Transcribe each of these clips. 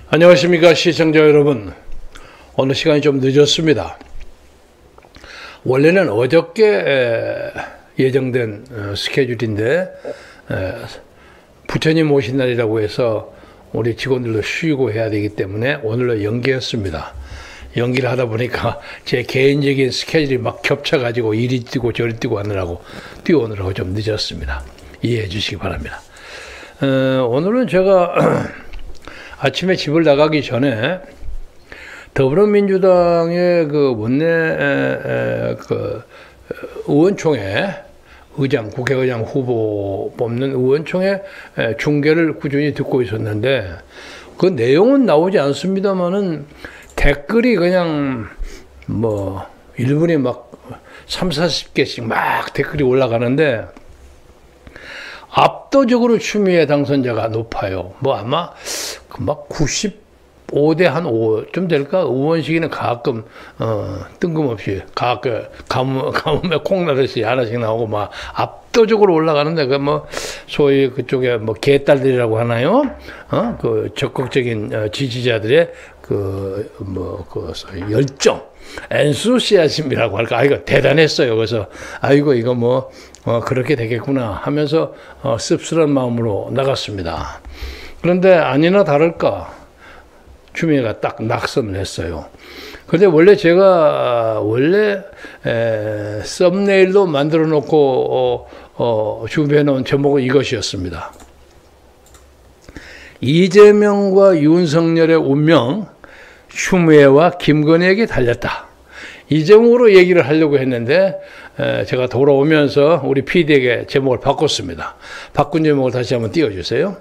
안녕하십니까 시청자 여러분. 오늘 시간이 좀 늦었습니다. 원래는 어저께 예정된 스케줄인데 부처님 오신 날이라고 해서 우리 직원들도 쉬고 해야 되기 때문에 오늘로 연기했습니다. 연기를 하다 보니까 제 개인적인 스케줄이 막 겹쳐가지고 이리 뛰고 저리 뛰고 하느라고 뛰어오느라고 좀 늦었습니다. 이해해 주시기 바랍니다. 오늘은 제가 아침에 집을 나가기 전에 더불어민주당의 그 원내 의원총회 의장, 국회의장 후보 뽑는 의원총회 중계를 꾸준히 듣고 있었는데 그 내용은 나오지 않습니다만은 댓글이 그냥 뭐 1분에 막 30-40개씩 막 댓글이 올라가는데 압도적으로 추미애 당선자가 높아요. 뭐 아마 막 95대 한 5좀 될까? 의원시기는 가끔 뜬금없이 가뭄에 콩나듯이 하나씩 나오고 막 압도적으로 올라가는데 그 뭐 소위 그쪽에 뭐 개딸들이라고 하나요? 그 적극적인 지지자들의 그 열정, 엔수시아즘이라고 할까? 이거 대단했어요. 그래서 아이고 이거 뭐 그렇게 되겠구나 하면서 씁쓸한 마음으로 나갔습니다. 그런데 아니나 다를까 추미애가 딱 낙선을 했어요. 그런데 원래 제가 썸네일로 만들어 놓고 준비해 놓은 제목은 이것이었습니다. 이재명과 윤석열의 운명 추미애와 김건희에게 달렸다. 이 제목으로 얘기를 하려고 했는데 제가 돌아오면서 우리 PD에게 제목을 바꿨습니다. 바꾼 제목을 다시 한번 띄워주세요.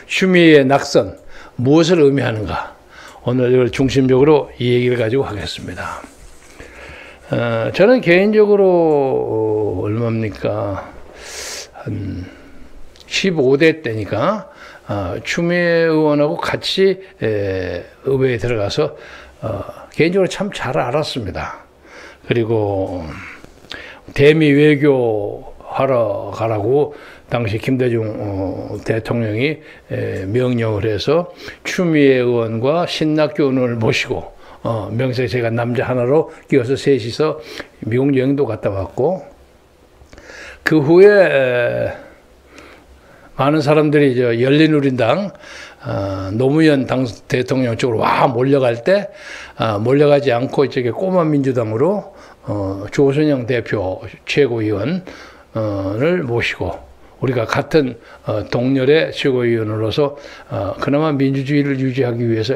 추미애의 낙선, 무엇을 의미하는가? 오늘 이걸 중심적으로 이 얘기를 가지고 하겠습니다. 저는 개인적으로 얼마입니까? 한 15대 때니까 추미애 의원하고 같이 의회에 들어가서 개인적으로 참 잘 알았습니다. 그리고 대미 외교 하러 가라고 당시 김대중 대통령이 명령을 해서 추미애 의원과 신낙규 의원을 모시고 명세 제가 남자 하나로 끼어서 셋이서 미국 여행도 갔다 왔고 그 후에 많은 사람들이 열린우리당 노무현 대통령 쪽으로 몰려갈 때 몰려가지 않고 이쪽에 꼬마 민주당으로 조선영 대표 최고위원을 모시고 우리가 같은 동렬의 최고위원으로서 그나마 민주주의를 유지하기 위해서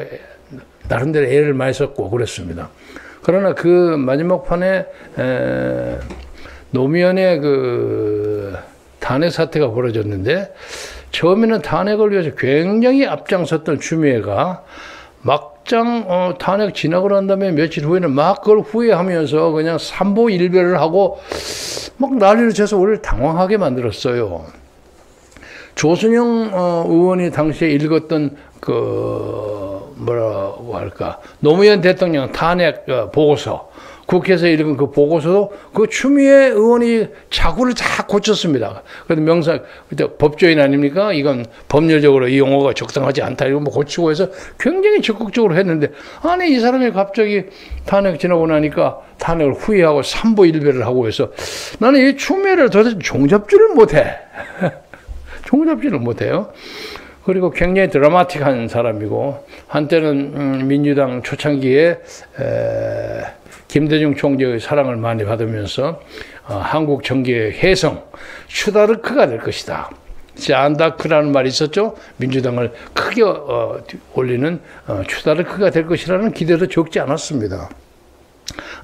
나름대로 애를 많이 썼고 그랬습니다. 그러나 그 마지막 판에 노무현의 그 탄핵 사태가 벌어졌는데 처음에는 탄핵을 위해서 굉장히 앞장섰던 추미애가 막장 탄핵 지나고 난 다음에 며칠 후에는 막 그걸 후회하면서 그냥 삼보일별을 하고 막 난리를 쳐서 우리를 당황하게 만들었어요. 조순영 의원이 당시에 읽었던 그 뭐라고 할까 노무현 대통령 탄핵 보고서 국회에서 읽은 그 보고서도 그 추미애 의원이 자구를 다 고쳤습니다. 그래도 명사 그때 법조인 아닙니까? 이건 법률적으로 이 용어가 적당하지 않다 이거 뭐 고치고 해서 굉장히 적극적으로 했는데 아니 이 사람이 갑자기 탄핵 지나고 나니까 탄핵을 후회하고 삼보일별을 하고 해서 나는 이 추미애를 도대체 종잡지를 못해. 종잡지를 못해요. 그리고 굉장히 드라마틱한 사람이고 한때는 민주당 초창기에 김대중 총재의 사랑을 많이 받으면서 한국 정계의 혜성 슈다르크가 될 것이다. 잔다크라는 말이 있었죠. 민주당을 크게 올리는 슈다르크가 될 것이라는 기대도 적지 않았습니다.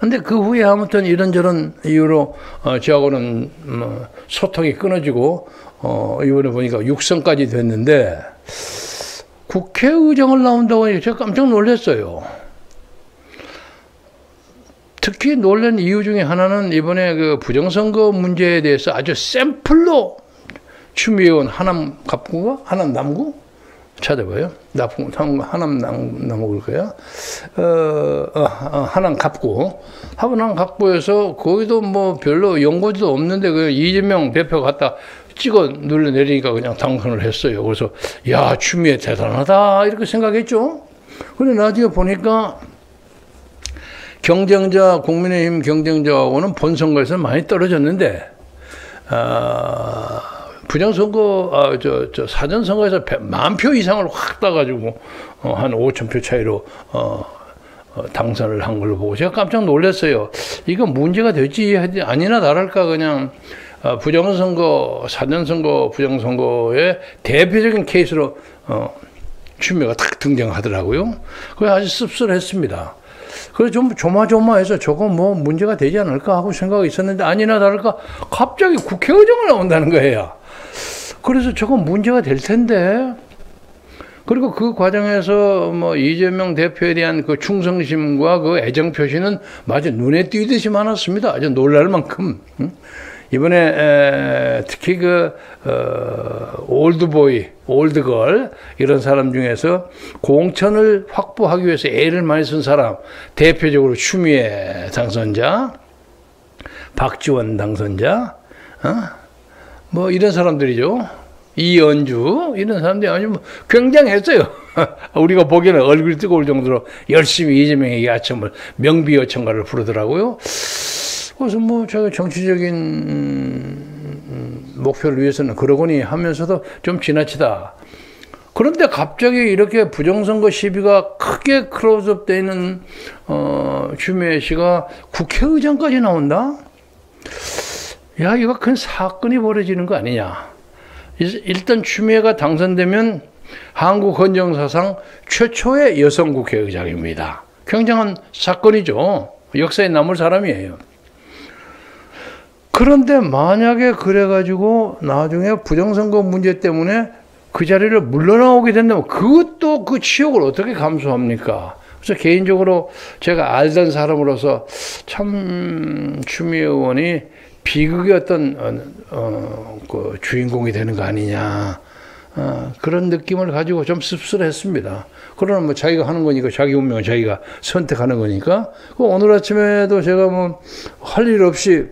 근데 그 후에 아무튼 이런저런 이유로 저하고는 소통이 끊어지고 이번에 보니까 육선까지 됐는데 국회의장을 나온다고 하니까 제가 깜짝 놀랐어요. 특히 놀란 이유 중에 하나는 이번에 그 부정선거 문제에 대해서 아주 샘플로 추미애 의원 하남 갑구가 하남 남구 찾아봐요. 하남 남구일 거야. 하남 갑구. 하남 갑구에서 거기도 뭐 별로 연고지도 없는데 그 이재명 대표가 갖다 찍어 눌러내리니까 그냥 당선을 했어요. 그래서 야 추미애 대단하다 이렇게 생각했죠. 근데 나중에 보니까 경쟁자, 국민의힘 경쟁자하고는 본선거에서 많이 떨어졌는데, 부정선거, 사전선거에서 10,000표 이상을 확 따가지고, 한 5,000표 차이로, 당선을 한 걸로 보고 제가 깜짝 놀랐어요. 이거 문제가 되지, 아니나 다를까 그냥, 부정선거, 사전선거, 부정선거의 대표적인 케이스로, 추미애가 딱 등장하더라고요. 그게 아주 씁쓸했습니다. 그래서 좀 조마조마해서 저거 뭐 문제가 되지 않을까 하고 생각이 있었는데 아니나 다를까 갑자기 국회의장을 나온다는 거예요. 그래서 저거 문제가 될 텐데. 그리고 그 과정에서 뭐 이재명 대표에 대한 그 충성심과 그 애정 표시는 마치 눈에 띄듯이 많았습니다. 아주 놀랄 만큼. 이번에 특히 올드보이, 올드걸 이런 사람 중에서 공천을 확보하기 위해서 애를 많이 쓴 사람, 대표적으로 추미애 당선자, 박지원 당선자, 뭐 이런 사람들이죠. 이연주 이런 사람들이 아주 뭐 굉장했어요. 우리가 보기에는 얼굴이 뜨거울 정도로 열심히 이재명에게 아첨을 명비요청가를 부르더라고요. 그래서 뭐 제가 정치적인 목표를 위해서는 그러거니 하면서도 좀 지나치다. 그런데 갑자기 이렇게 부정선거 시비가 크게 클로즈업 되어 있는 추미애 씨가 국회의장까지 나온다? 야, 이거 큰 사건이 벌어지는 거 아니냐. 일단 추미애가 당선되면 한국 헌정사상 최초의 여성 국회의장입니다. 굉장한 사건이죠. 역사에 남을 사람이에요. 그런데 만약에 그래가지고 나중에 부정선거 문제 때문에 그 자리를 물러나오게 된다면 그것도 그 치욕을 어떻게 감수합니까? 그래서 개인적으로 제가 알던 사람으로서 참 추미애 의원이 비극의 어떤 그 주인공이 되는 거 아니냐 그런 느낌을 가지고 좀 씁쓸했습니다. 그러나 뭐 자기가 하는 거니까 자기 운명을 자기가 선택하는 거니까 오늘 아침에도 제가 뭐 할 일 없이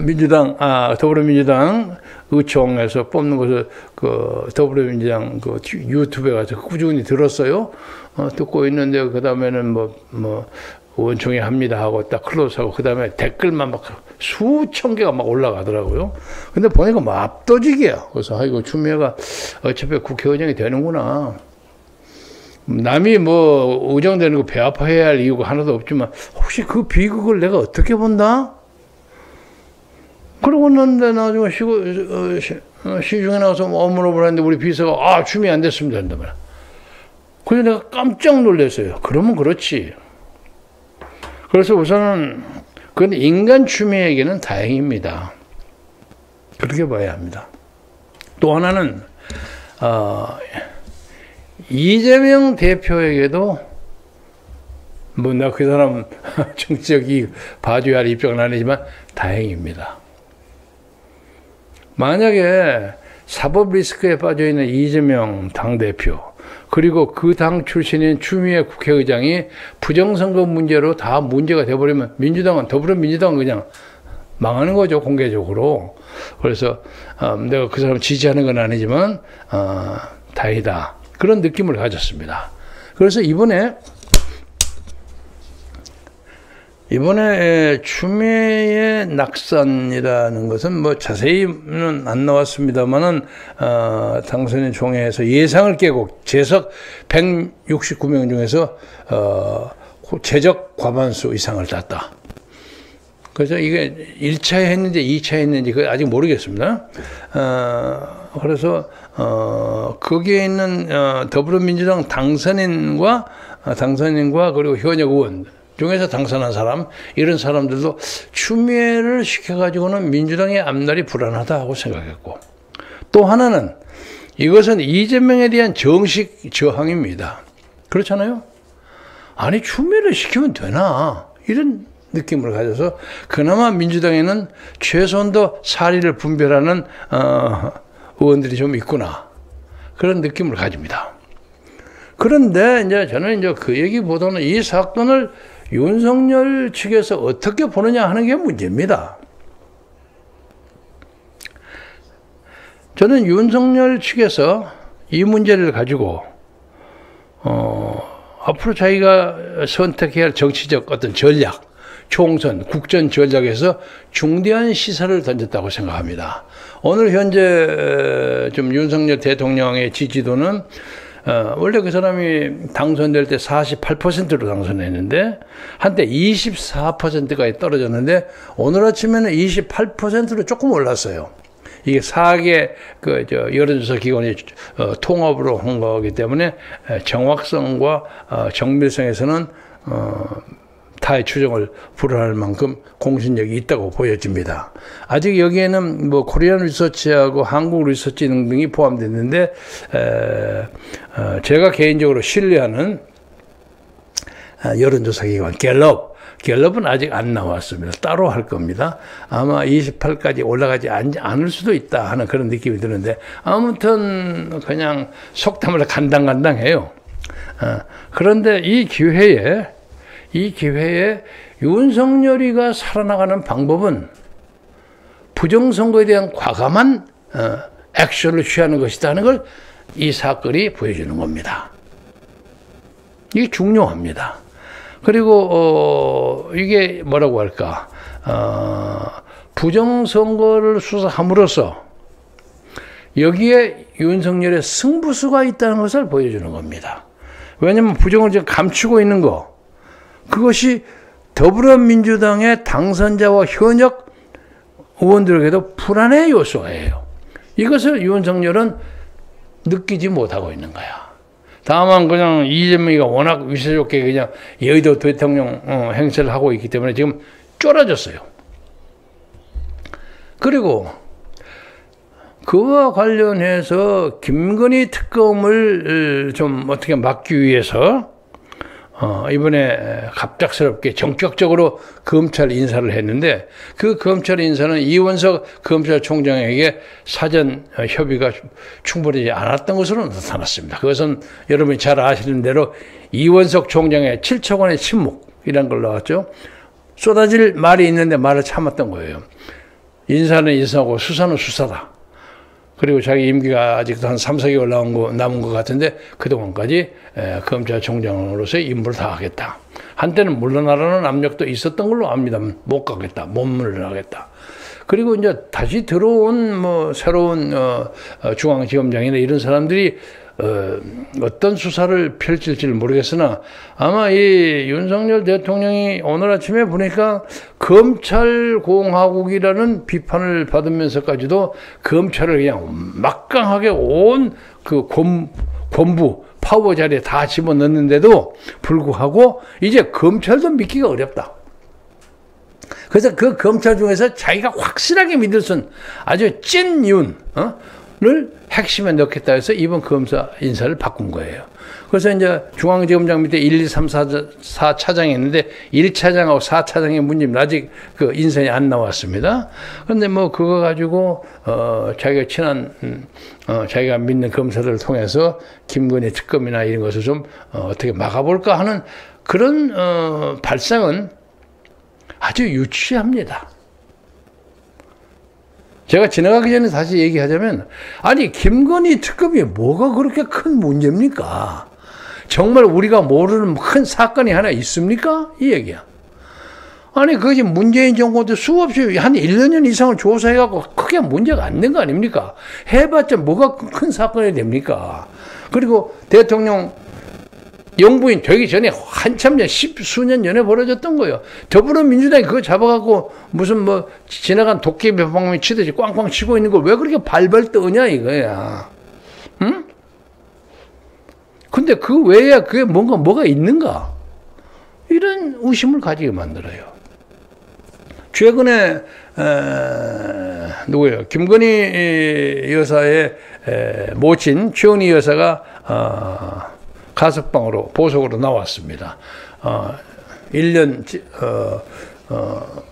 민주당, 더불어민주당 의총에서 뽑는 것을 그 더불어민주당 그 유튜브에 가서 꾸준히 들었어요. 듣고 있는데 그 다음에는 뭐 원총회 합니다 하고 딱 클로즈하고 그 다음에 댓글만 막 수천 개가 막 올라가더라고요. 근데 보니까 뭐 압도적이에요. 그래서 아이고 추미애가 어차피 국회의장이 되는구나. 남이 뭐 의장되는 거 배 아파해야 할 이유가 하나도 없지만 혹시 그 비극을 내가 어떻게 본다? 그러고 났는데 나중에 시중에 나가서 업무를 하는데 우리 비서가 추미애 안 됐습니다 한단 말이야. 그래서 내가 깜짝 놀랐어요. 그러면 그렇지. 그래서 우선은 그건 인간 추미애에게는 다행입니다. 그렇게 봐야 합니다. 또 하나는 이재명 대표에게도 뭐 나 그 사람 정치적 이익 봐줘야 할 입장은 아니지만 다행입니다. 만약에 사법 리스크에 빠져있는 이재명 당대표 그리고 그 당 출신인 추미애 국회의장이 부정선거 문제로 다 문제가 돼버리면 민주당은 더불어민주당은 그냥 망하는 거죠 공개적으로. 그래서 내가 그 사람 지지하는 건 아니지만 다행이다 그런 느낌을 가졌습니다. 그래서 이번에 추미애의 낙선이라는 것은 뭐 자세히는 안 나왔습니다만은 당선인 총회에서 예상을 깨고 재석 169명 중에서 최적 과반수 이상을 땄다. 그래서 이게 1차에 했는지 2차에 했는지 그 아직 모르겠습니다. 그래서 거기에 있는 더불어민주당 당선인과 그리고 현역 의원 중에서 당선한 사람 이런 사람들도 추미애를 시켜가지고는 민주당의 앞날이 불안하다 하고 생각했고 또 하나는 이것은 이재명에 대한 정식 저항입니다. 그렇잖아요. 아니 추미애를 시키면 되나 이런 느낌을 가져서 그나마 민주당에는 최소한 더 사리를 분별하는 의원들이 좀 있구나 그런 느낌을 가집니다. 그런데 이제 저는 이제 그 얘기보다는 이 사건을 윤석열 측에서 어떻게 보느냐 하는 게 문제입니다. 저는 윤석열 측에서 이 문제를 가지고 앞으로 자기가 선택해야 할 정치적 어떤 전략, 총선, 국전 전략에서 중대한 시사를 던졌다고 생각합니다. 오늘 현재 좀 윤석열 대통령의 지지도는 원래 그 사람이 당선될 때 48%로 당선했는데 한때 24%까지 떨어졌는데 오늘 아침에는 28%로 조금 올랐어요. 이게 4개 여론조사 기관이 통합으로 한 거기 때문에 정확성과 정밀성에서는 타의 추정을 불허할 만큼 공신력이 있다고 보여집니다. 아직 여기에는 뭐 코리안 리서치하고 한국 리서치 등등이 포함됐는데 제가 개인적으로 신뢰하는 여론조사 기관 갤럽은 아직 안 나왔습니다. 따로 할 겁니다. 아마 28까지 올라가지 않을 수도 있다 하는 그런 느낌이 드는데 아무튼 그냥 속담을 간당간당해요. 그런데 이 기회에 윤석열이가 살아나가는 방법은 부정선거에 대한 과감한 액션을 취하는 것이다 하는 걸 이 사건이 보여주는 겁니다. 이게 중요합니다. 그리고 이게 뭐라고 할까, 부정선거를 수사함으로써 여기에 윤석열의 승부수가 있다는 것을 보여주는 겁니다. 왜냐하면 부정을 지금 감추고 있는 거, 그것이 더불어민주당의 당선자와 현역 의원들에게도 불안의 요소예요. 이것을 윤석열은 느끼지 못하고 있는 거야. 다만 그냥 이재명이가 워낙 위세 좋게 그냥 여의도 대통령 행세를 하고 있기 때문에 지금 쫄아졌어요. 그리고 그와 관련해서 김건희 특검을 좀 어떻게 막기 위해서 이번에 갑작스럽게 전격적으로 검찰 인사를 했는데 그 검찰 인사는 이원석 검찰총장에게 사전 협의가 충분하지 않았던 것으로 나타났습니다. 그것은 여러분이 잘 아시는 대로 이원석 총장의 7초 간의 침묵이라는 걸 나왔죠. 쏟아질 말이 있는데 말을 참았던 거예요. 인사는 인사고 수사는 수사다. 그리고 자기 임기가 아직도 한 3, 4개월 남은 것 같은데 그동안까지 검찰총장으로서의 임무를 다하겠다. 한때는 물러나라는 압력도 있었던 걸로 압니다. 못 가겠다. 못 물러나겠다. 그리고 이제 다시 들어온 뭐 새로운 중앙지검장이나 이런 사람들이 어떤 수사를 펼칠지를 모르겠으나 아마 이 윤석열 대통령이 오늘 아침에 보니까 검찰공화국이라는 비판을 받으면서까지도 검찰을 그냥 막강하게 온 그 권부 파워 자리에 다 집어넣는데도 불구하고 이제 검찰도 믿기가 어렵다. 그래서 그 검찰 중에서 자기가 확실하게 믿을 수 있는 아주 찐 윤, 를 핵심에 넣겠다 해서 이번 검사 인사를 바꾼 거예요. 그래서 이제 중앙지검장 밑에 1, 2, 3, 4차장이 있는데 1차장하고 4차장의 문제는 아직 그 인선이 안 나왔습니다. 그런데 뭐 그거 가지고 자기가 친한 자기가 믿는 검사들을 통해서 김건희 특검이나 이런 것을 좀 어떻게 막아볼까 하는 그런 발상은 아주 유치합니다. 제가 지나가기 전에 다시 얘기하자면 아니 김건희 특검이 뭐가 그렇게 큰 문제입니까? 정말 우리가 모르는 큰 사건이 하나 있습니까? 이 얘기야. 아니 그것이 문재인 정부도 수없이 한 1년 이상을 조사해갖고 크게 문제가 안 된 거 아닙니까? 해봤자 뭐가 큰 사건이 됩니까? 그리고 대통령 영부인 되기 전에 한참 전, 10수년 전에 벌어졌던 거예요. 더불어민주당이 그거 잡아갖고 무슨 뭐 지나간 도깨비 방망이 치듯이 꽝꽝 치고 있는 걸 왜 그렇게 발발 떠냐 이거야. 응? 근데 그 외에 그게 뭐가 있는가? 이런 의심을 가지게 만들어요. 최근에 누구예요? 김건희 여사의 모친 최은희 여사가 가석방으로 보석으로 나왔습니다. 1년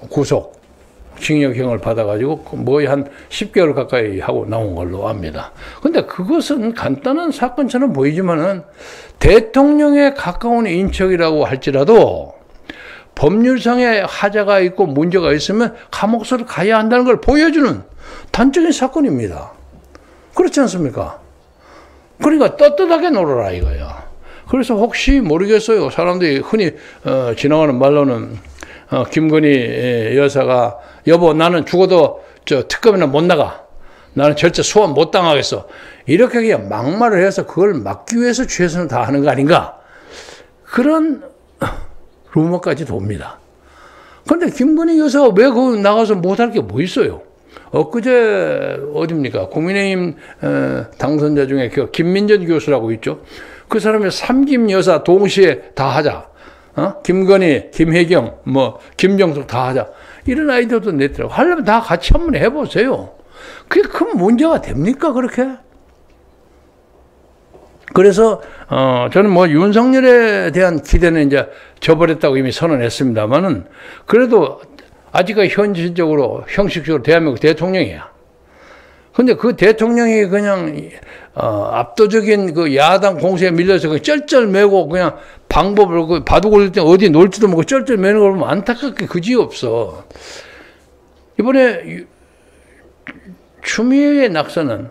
구속 징역형을 받아가지고 거의 한 10개월 가까이 하고 나온 걸로 압니다. 근데 그것은 간단한 사건처럼 보이지만은 대통령에 가까운 인척이라고 할지라도 법률상의 하자가 있고 문제가 있으면 감옥서를 가야 한다는 걸 보여주는 단적인 사건입니다. 그렇지 않습니까? 그러니까 떳떳하게 놀아라 이거야. 그래서 혹시 모르겠어요. 사람들이 흔히 지나가는 말로는 김건희 여사가 여보 나는 죽어도 저 특검이나 못 나가. 나는 절대 소환 못 당하겠어. 이렇게 그냥 막말을 해서 그걸 막기 위해서 최선을 다하는 거 아닌가? 그런 루머까지 돕니다. 그런데 김건희 여사가 왜 거기 나가서 못할 게 뭐 있어요? 엊그제 어딥니까? 국민의힘 당선자 중에 그 김민전 교수라고 있죠. 그 사람이 삼김 여사 동시에 다 하자. 김건희, 김혜경, 뭐 김정숙 다 하자. 이런 아이디어도 냈더라고. 하려면 다 같이 한번 해보세요. 그게 큰 문제가 됩니까 그렇게? 그래서 저는 뭐 윤석열에 대한 기대는 이제 저버렸다고 이미 선언했습니다만은 그래도 아직까지 현실적으로 형식적으로 대한민국 대통령이야. 근데 그 대통령이 그냥 압도적인 그 야당 공세에 밀려서 그 쩔쩔매고 그냥 방법을 그 바둑 올릴 때 어디 놀지도 모르고 쩔쩔매는 걸 보면 안타깝게 그지없어. 이번에 추미애의 낙선은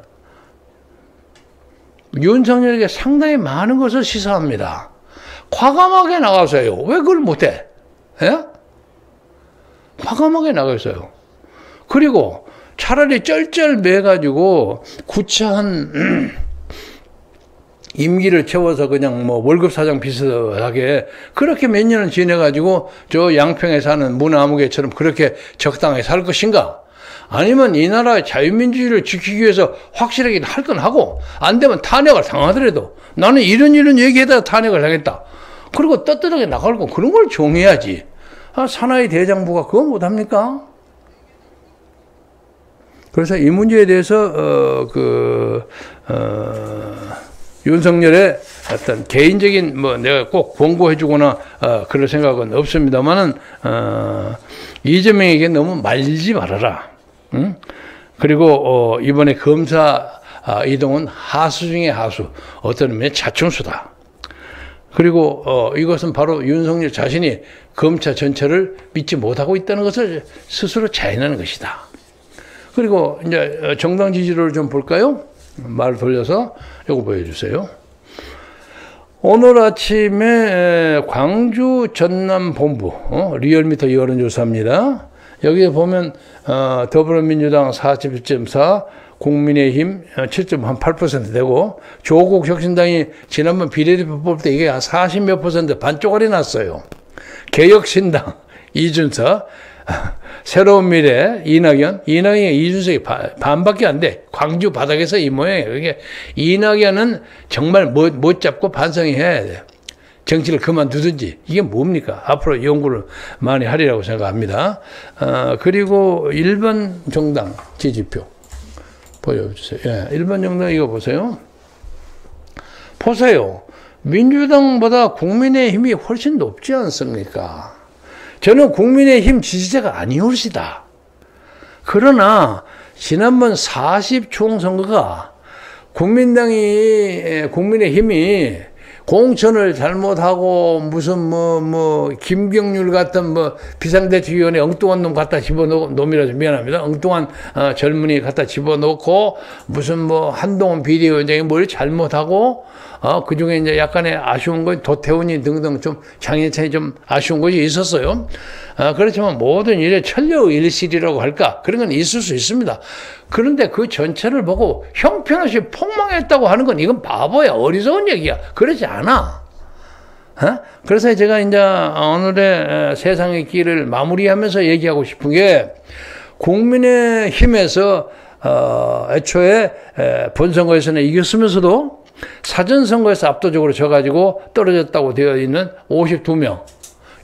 윤석열에게 상당히 많은 것을 시사합니다. 과감하게 나가서요. 왜 그걸 못해? 예? 과감하게 나가서요. 그리고 차라리 쩔쩔매가지고 구차한 임기를 채워서 그냥 뭐 월급 사장 비슷하게 그렇게 몇 년을 지내가지고 저 양평에 사는 문아무개처럼 그렇게 적당하게 살 것인가? 아니면 이 나라의 자유민주주의를 지키기 위해서 확실하게 할 건 하고 안 되면 탄핵을 당하더라도 나는 이런 얘기에다 탄핵을 하겠다. 그리고 떳떳하게 나갈 거 그런 걸 정해야지. 사나이 대장부가 그거 못합니까? 그래서 이 문제에 대해서 윤석열의 어떤 개인적인 뭐 내가 꼭 권고해주거나 그럴 생각은 없습니다만은 이재명에게 너무 말리지 말아라. 응? 그리고 이번에 검사 이동은 하수 중에 하수, 어떤 의미의 자충수다. 그리고 이것은 바로 윤석열 자신이 검찰 전체를 믿지 못하고 있다는 것을 스스로 자인하는 것이다. 그리고 이제 정당 지지율을 좀 볼까요? 말을 돌려서 이거 보여주세요. 오늘 아침에 광주 전남 본부 리얼미터 여론조사입니다. 여기에 보면 더불어민주당 41.4, 국민의힘 7.8% 되고 조국 혁신당이 지난번 비례대표 뽑을 때 이게 한 40몇 %, 반쪽알이 났어요. 개혁신당 이준석, 새로운 미래 이낙연이 이준석이 반밖에 안 돼. 광주 바닥에서 이 모양이에요. 이게 이낙연은 정말 못 잡고 반성해야 돼. 정치를 그만두든지. 이게 뭡니까? 앞으로 연구를 많이 하리라고 생각합니다. 그리고 1번 정당 지지표 보여주세요. 예, 1번 정당 이거 보세요. 보세요. 민주당보다 국민의힘이 훨씬 높지 않습니까? 저는 국민의힘 지지자가 아니올시다. 그러나 지난번 40총선거가 국민의힘이 공천을 잘못하고 무슨 김경률 같은 비상대책위원회 엉뚱한 놈 갖다 집어넣고, 놈이라서 미안합니다. 엉뚱한 젊은이 갖다 집어넣고 무슨 한동훈 비대위원장이 뭘 잘못하고 그 중에 이제 약간의 아쉬운 건 도태훈이 등등 좀 장애차이 좀 아쉬운 것이 있었어요. 그렇지만 모든 일에 천려일실이라고 할까? 그런 건 있을 수 있습니다. 그런데 그 전체를 보고 형편없이 폭망했다고 하는 건 이건 바보야. 어리석은 얘기야. 그러지 않아. 그래서 제가 이제 오늘의 세상의 길을 마무리하면서 얘기하고 싶은 게 국민의힘에서 애초에 본선거에서는 이겼으면서도 사전선거에서 압도적으로 져가지고 떨어졌다고 되어 있는 52명.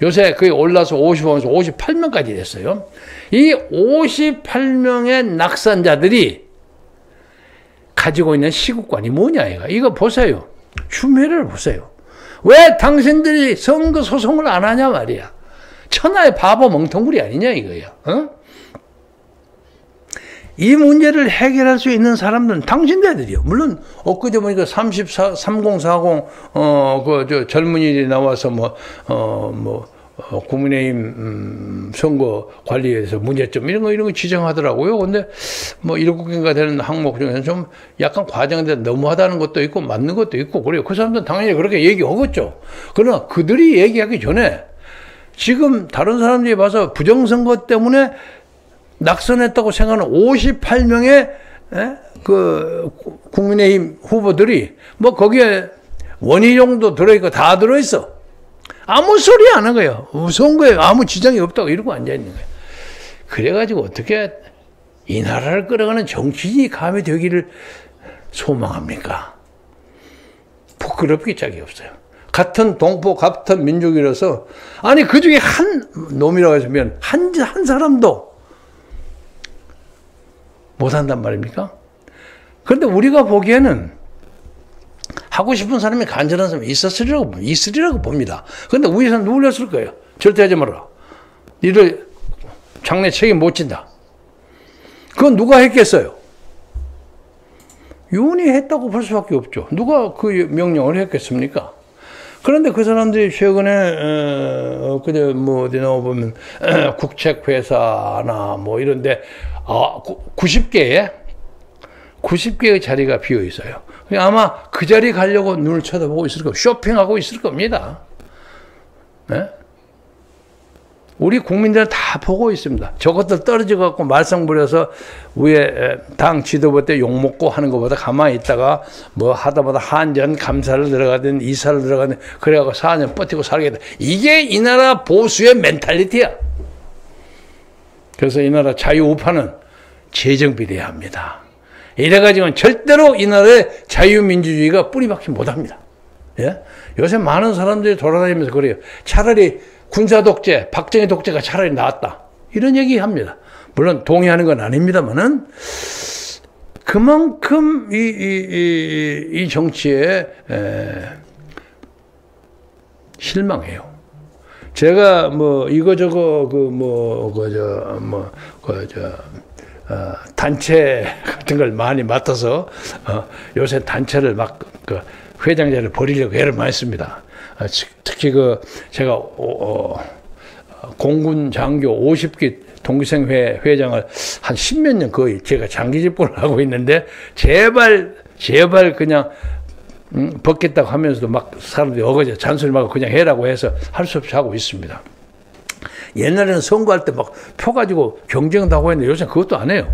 요새 거의 올라서 55명에서 58명까지 됐어요. 이 58명의 낙선자들이 가지고 있는 시국관이 뭐냐, 이거 보세요. 추미애를 보세요. 왜 당신들이 선거 소송을 안 하냐 말이야. 천하의 바보 멍텅구리 아니냐 이거야. 이 문제를 해결할 수 있는 사람들은 당신들이요. 물론 엊그제 보니까 3040 젊은이들이 나와서 국민의힘 선거 관리에서 문제점 이런 거 지적하더라고요. 근데 뭐 7개인가 되는 항목 중에서 좀 약간 과장돼 너무하다는 것도 있고 맞는 것도 있고 그래요. 그 사람들은 당연히 그렇게 얘기하겠죠. 그러나 그들이 얘기하기 전에 지금 다른 사람들이 봐서 부정선거 때문에 낙선했다고 생각하는 58명의 그 국민의힘 후보들이 뭐 거기에 원희룡도 들어있고 다 들어있어. 아무 소리 안 한 거예요. 선거에 아무 지장이 없다고 이러고 앉아있는 거예요. 그래가지고 어떻게 이 나라를 끌어가는 정치인이 감히 되기를 소망합니까? 부끄럽기 짝이 없어요. 같은 동포, 같은 민족이라서 아니 그 중에 한 놈이라고 했으면 한 사람도 못한단 말입니까? 그런데 우리가 보기에는 하고 싶은 사람이 간절한 사람이 있으리라고 봅니다. 그런데 우리에서는 누굴렸을 거예요. 절대 하지 마라. 니들 장래 책임 못 진다. 그건 누가 했겠어요? 윤이 했다고 볼 수밖에 없죠. 누가 그 명령을 했겠습니까? 그런데 그 사람들이 최근에 그제 뭐 어디 나와보면 국책회사나 뭐 이런데 90개의 자리가 비어 있어요. 아마 그 자리 가려고 눈을 쳐다보고 있을 겁니다. 쇼핑하고 있을 겁니다. 네? 우리 국민들은 다 보고 있습니다. 저것들 떨어져 갖고 말썽 부려서 위에 당 지도부 때 욕먹고 하는 것보다 가만히 있다가 뭐 하다보다 한전 감사를 들어가든 이사를 들어가든 그래갖고 4년 버티고 살겠다. 이게 이 나라 보수의 멘탈리티야. 그래서 이 나라 자유우파는 재정비돼야 합니다. 이래가지고는 절대로 이 나라의 자유민주주의가 뿌리박지 못합니다. 예? 요새 많은 사람들이 돌아다니면서 그래요. 차라리 군사독재, 박정희 독재가 차라리 나았다. 이런 얘기 합니다. 물론 동의하는 건 아닙니다만은 그만큼 이 정치에 실망해요. 제가 뭐 이거저거 단체 같은 걸 많이 맡아서 요새 단체를 막 그 회장자를 버리려고 애를 많이 씁니다. 특히 그 제가 공군 장교 50기 동기생회 회장을 한 10몇 년 거의 제가 장기 집권을 하고 있는데 제발 그냥 벗겠다고 하면서도 막 사람들이 어거져 잔소리 막 그냥 해라고 해서 할 수 없이 하고 있습니다. 옛날에는 선거할 때 막 표 가지고 경쟁도 하고 했는데 요새 그것도 안 해요.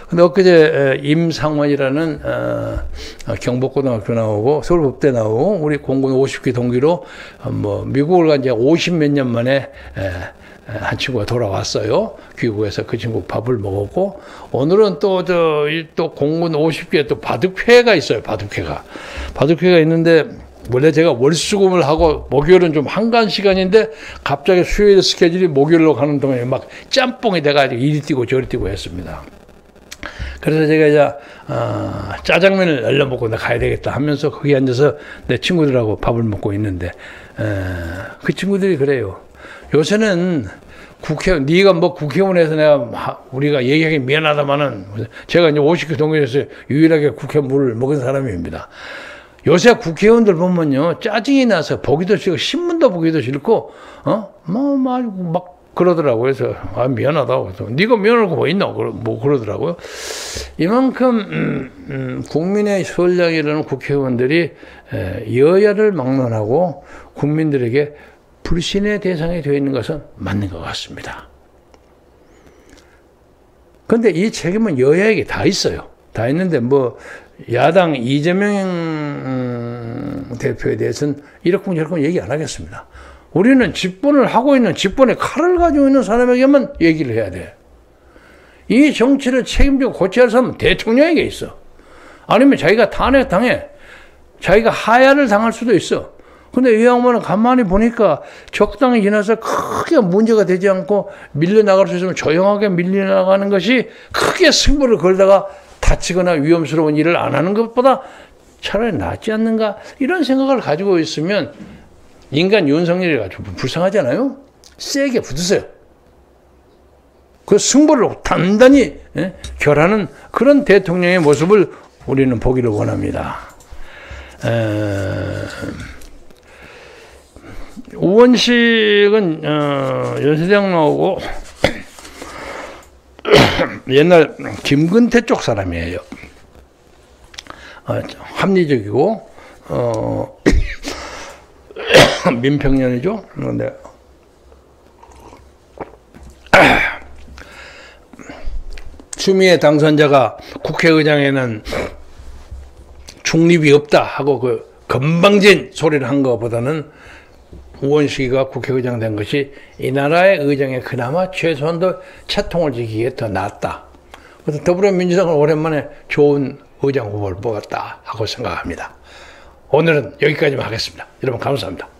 근데 엊그제 임상원이라는 경복고등학교 나오고 서울법대 나오고 우리 공군 50기 동기로 뭐 미국을 간 지 50몇 년 만에 한 친구가 돌아왔어요. 귀국해서 그 친구 밥을 먹었고 오늘은 또 공군 50기에 또 바둑회가 있어요. 바둑회가 있는데 원래 제가 월수금을 하고 목요일은 좀 한가한 시간인데 갑자기 수요일 스케줄이 목요일로 가는 동안에 막 짬뽕이 돼가지고 이리 뛰고 저리 뛰고 했습니다. 그래서 제가 이제 짜장면을 얼른 먹고 나 가야 되겠다 하면서 거기 앉아서 내 친구들하고 밥을 먹고 있는데 그 친구들이 그래요. 요새는 국회의원, 네가 뭐 국회의원에서 우리가 얘기하기 미안하다마는 제가 이제 50개 동의해서 유일하게 국회물을 먹은 사람입니다. 요새 국회의원들 보면요, 짜증이 나서 보기도 싫고, 신문도 보기도 싫고, 막 그러더라고요. 그래서, 미안하다고. 그래서, 네가 미안할 거 뭐 있나? 뭐 그러더라고요. 이만큼, 국민의 전략이라는 국회의원들이 여야를 막론하고 국민들에게 불신의 대상이 되어 있는 것은 맞는 것 같습니다. 그런데 이 책임은 여야에게 다 있어요. 다 있는데 뭐 야당 이재명 대표에 대해서는 이렇게 얘기 안 하겠습니다. 우리는 집권을 하고 있는 집권의 칼을 가지고 있는 사람에게만 얘기를 해야 돼. 이 정치를 책임지고 고쳐야 할 사람은 대통령에게 있어. 아니면 자기가 탄핵당해. 자기가 하야를 당할 수도 있어. 근데 이 양반은 가만히 보니까 적당히 지나서 크게 문제가 되지 않고 밀려나갈 수 있으면 조용하게 밀려나가는 것이 크게 승부를 걸다가 다치거나 위험스러운 일을 안 하는 것보다 차라리 낫지 않는가 이런 생각을 가지고 있으면 인간 윤석열이 가지고 불쌍하잖아요. 세게 붙으세요. 그 승부를 단단히 결하는 그런 대통령의 모습을 우리는 보기를 원합니다. 우원식은 연세대학 나오고 옛날 김근태 쪽 사람이에요. 합리적이고 민평년이죠. 그런데 추미애 당선자가 국회의장에는 중립이 없다 하고 그 건방진 소리를 한 것보다는 우원식이가 국회의장 된 것이 이 나라의 의정에 그나마 최소한도 채통을 지키기에 더 낫다. 그래서 더불어민주당은 오랜만에 좋은 의장 후보를 뽑았다 하고 생각합니다. 오늘은 여기까지만 하겠습니다. 여러분 감사합니다.